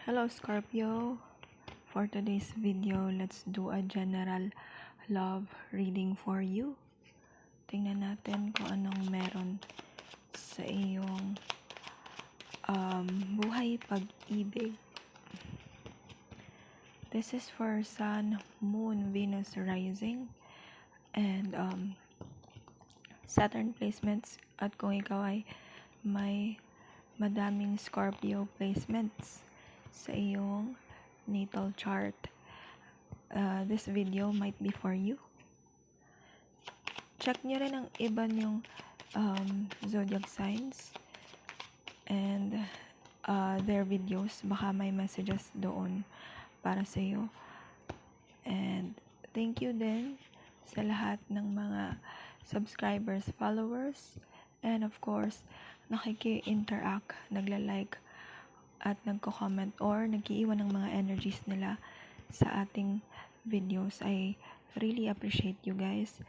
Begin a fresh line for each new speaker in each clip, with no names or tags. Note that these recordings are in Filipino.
Hello Scorpio! For today's video, let's do a general love reading for you. Tingnan natin kung anong meron sa iyong buhay pag-ibig. This is for Sun, Moon, Venus rising, and Saturn placements. At kung ikaw ay may madaming Scorpio placements sa iyong natal chart, this video might be for you. Check nyo rin ang iba yung zodiac signs and their videos. Baka may messages doon para sa iyo. And thank you din sa lahat ng mga subscribers, followers, and of course nakiki-interact, nagla-like at nagko-comment or nag-iiwan ng mga energies nila sa ating videos. I really appreciate you guys.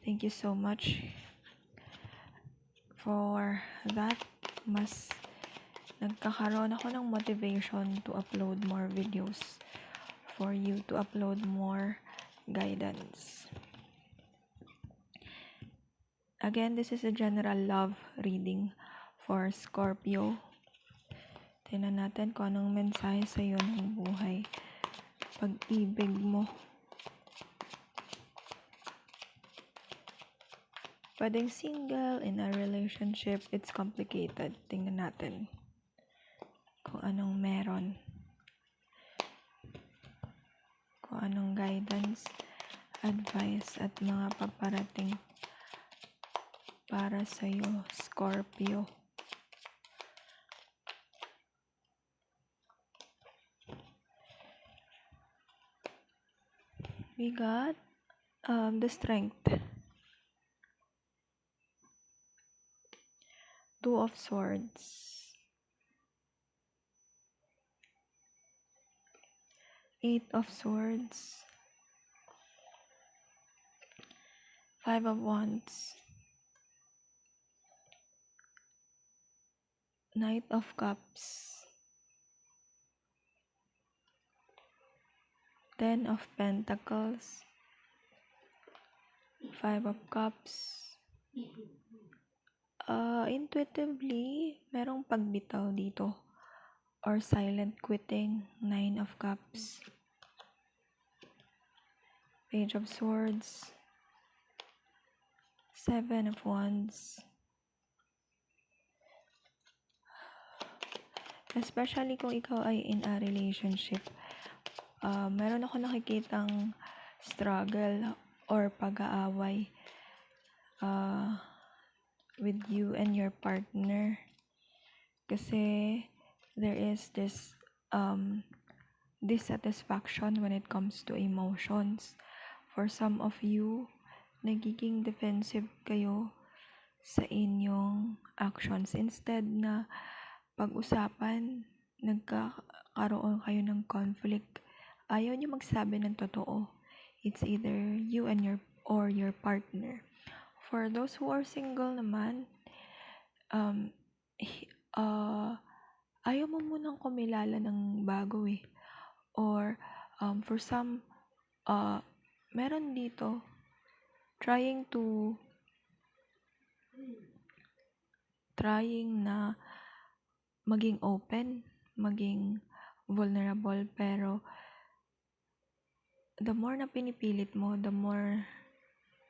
Thank you so much for that. Mas nagkakaroon ako ng motivation to upload more videos for you, to upload more guidance. Again, this is a general love reading for Scorpio. Tingnan natin kung anong mensahe sa iyo ng buhay pag-ibig mo. Pwedeng single, in a relationship, it's complicated. Tingnan natin kung anong meron. Kung anong guidance, advice, at mga paparating para sa iyo, Scorpio. We got the Strength, Two of Swords, Eight of Swords, Five of Wands, Knight of Cups, Ten of Pentacles, Five of Cups. Intuitively, merong pagbitaw dito or silent quitting. Nine of Cups, Page of Swords, Seven of Wands. Especially kung ikaw ay in a relationship, meron ako nakikitang struggle or pag-aaway with you and your partner. Kasi there is this dissatisfaction when it comes to emotions. For some of you, nagiging defensive kayo sa inyong actions. Instead na pag-usapan, nagkakaroon kayo ng conflict. Ayaw nyo magsabi ng totoo. It's either you and your partner. For those who are single naman, ayaw mo munang kumilala ng bago eh. Or for some, meron dito trying na maging open, maging vulnerable, pero the more na pinipilit mo, the more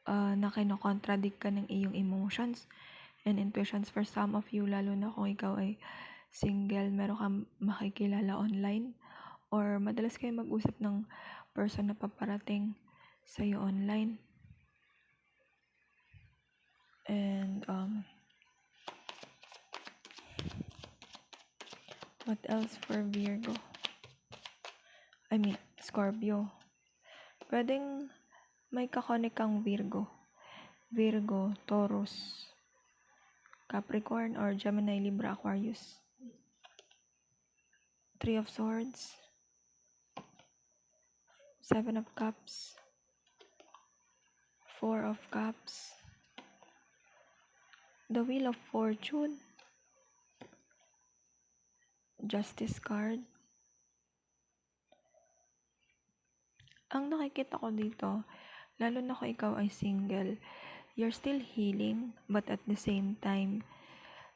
na kino-contradict ka ng iyong emotions and intuitions. For some of you, lalo na kung ikaw ay single, meron kang makikilala online or madalas kayo mag-usap ng person na paparating sa'yo online. And what else for Virgo? Scorpio. Pwedeng may kakonek kang Virgo, Taurus, Capricorn, or Gemini, Libra, Aquarius. Three of Swords, Seven of Cups, Four of Cups, the Wheel of Fortune, Justice card, ang nakikita ko dito, lalo na kung ikaw ay single, you're still healing, but at the same time,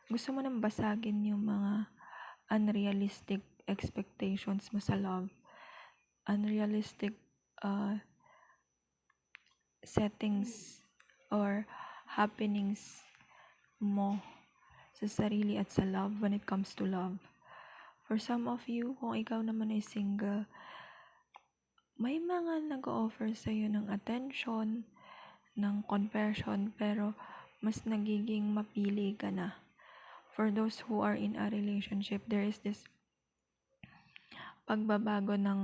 gusto mo nang basagin yung mga unrealistic expectations mo sa love, unrealistic settings or happenings mo sa sarili at sa love when it comes to love. For some of you, kung ikaw naman ay single, may mga nag-o-offer sa'yo ng attention, ng conversion, pero mas nagiging mapili ka na. For those who are in a relationship, there is this pagbabago ng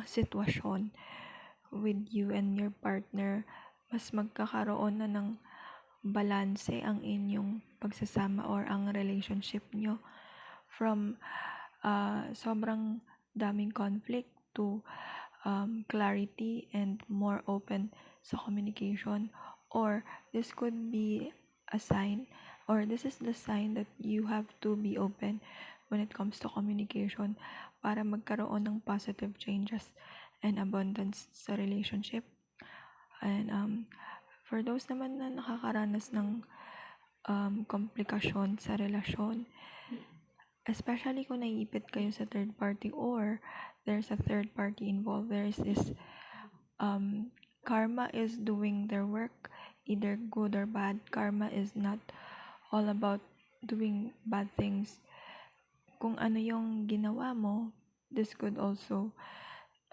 sitwasyon with you and your partner. Mas magkakaroon na ng balanse ang inyong pagsasama or ang relationship nyo from sobrang daming conflict to clarity and more open sa communication, or this could be a sign, or this is the sign that you have to be open when it comes to communication para magkaroon ng positive changes and abundance sa relationship. And for those naman na nakakaranas ng komplikasyon sa relasyon, especially kung naiipit kayo sa third party or there's a third party involved, there is this karma is doing their work, either good or bad. Karma is not all about doing bad things. Kung ano yung ginawa mo, this could also,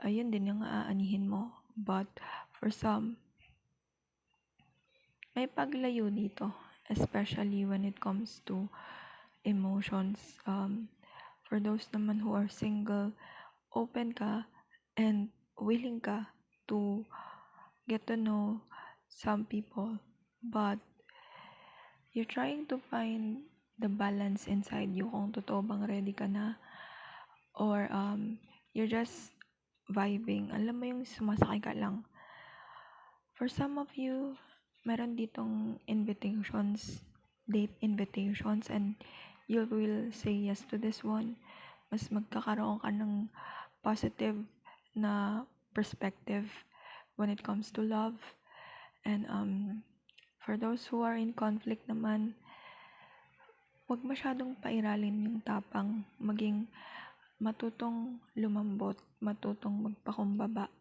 ayun din yung aanihin mo. But for some, may paglayo dito, especially when it comes to emotions. For those naman who are single, open ka and willing ka to get to know some people, but you're trying to find the balance inside you, kung totoo bang ready ka na, or you're just vibing, alam mo yung sumasakay ka lang. For some of you, meron ditong invitations, date invitations, and you will say yes to this one. Mas magkakaroon ka ng positive na perspective when it comes to love. And for those who are in conflict naman, huwag masyadong pairalin yung tapang, maging matutong lumambot, matutong magpakumbaba,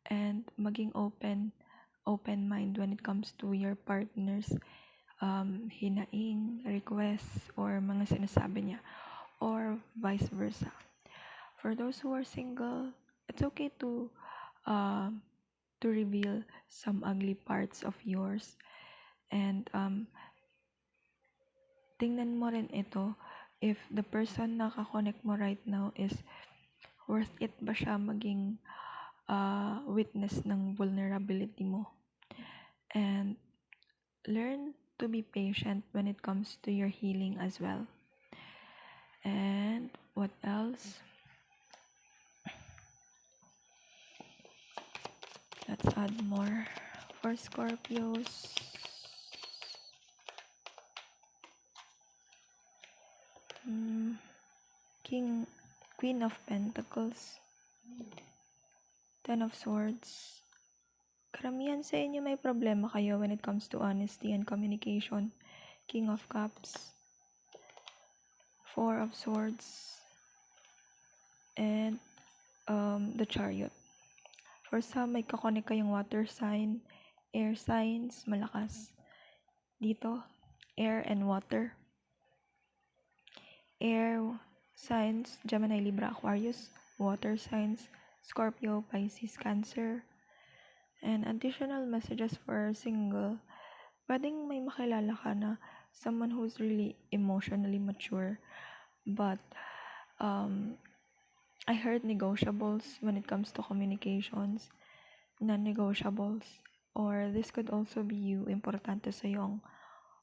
and maging open mind when it comes to your partner's hinaing, requests, or mga sinasabi niya, or vice versa. For those who are single, it's okay to reveal some ugly parts of yours, and tingnan mo rin ito if the person na kakonect mo right now is worth it ba siya maging witness ng vulnerability mo. And learn to be patient when it comes to your healing as well. And what else? Let's add more for Scorpios. Queen of Pentacles, Ten of Swords. Karamihan sa inyo may problema kayo when it comes to honesty and communication. King of Cups, Four of Swords, and the Chariot. For some, may kakonek kayong water sign, air signs, malakas. Dito, air and water. Air signs, Gemini, Libra, Aquarius. Water signs, Scorpio, Pisces, Cancer. And additional messages for single, pwedeng may makilala ka na someone who's really emotionally mature, but I heard negotiables when it comes to communications, non-negotiables, or this could also be you, importante sa yung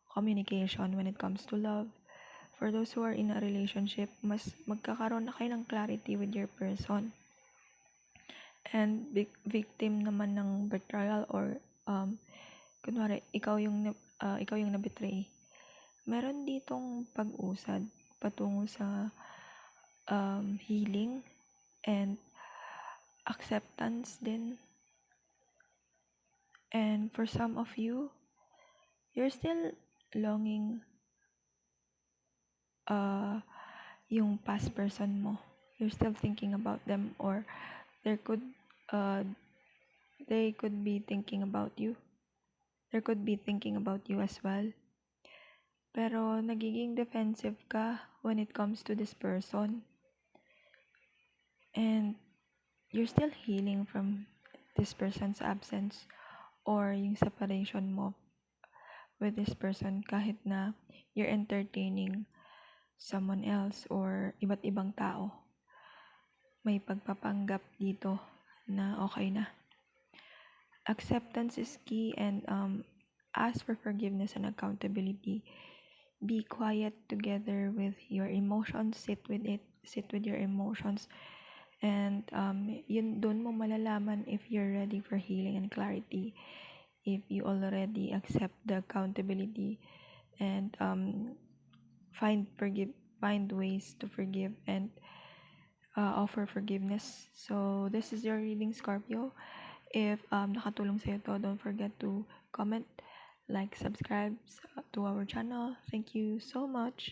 communication when it comes to love. For those who are in a relationship, mas magkakaroon na kayo ng clarity with your person. And victim naman ng betrayal, or kunwari ikaw yung na-betray, meron ditong pag-usad patungo sa healing and acceptance din. And for some of you, you're still longing yung past person mo. You're still thinking about them, or there could uh, they could be thinking about you. There could be thinking about you as well. Pero nagiging defensive ka when it comes to this person. And you're still healing from this person's absence or yung separation mo with this person kahit na you're entertaining someone else or iba't ibang tao. May pagpapanggap dito na okay na. Acceptance is key, and ask for forgiveness and accountability. Be quiet together with your emotions, sit with your emotions, and yun doon mo malalaman if you're ready for healing and clarity, if you already accept the accountability and find ways to forgive and offer forgiveness. So this is your reading, Scorpio. If nakatulong sa'yo to, don't forget to comment, like, subscribe to our channel. Thank you so much.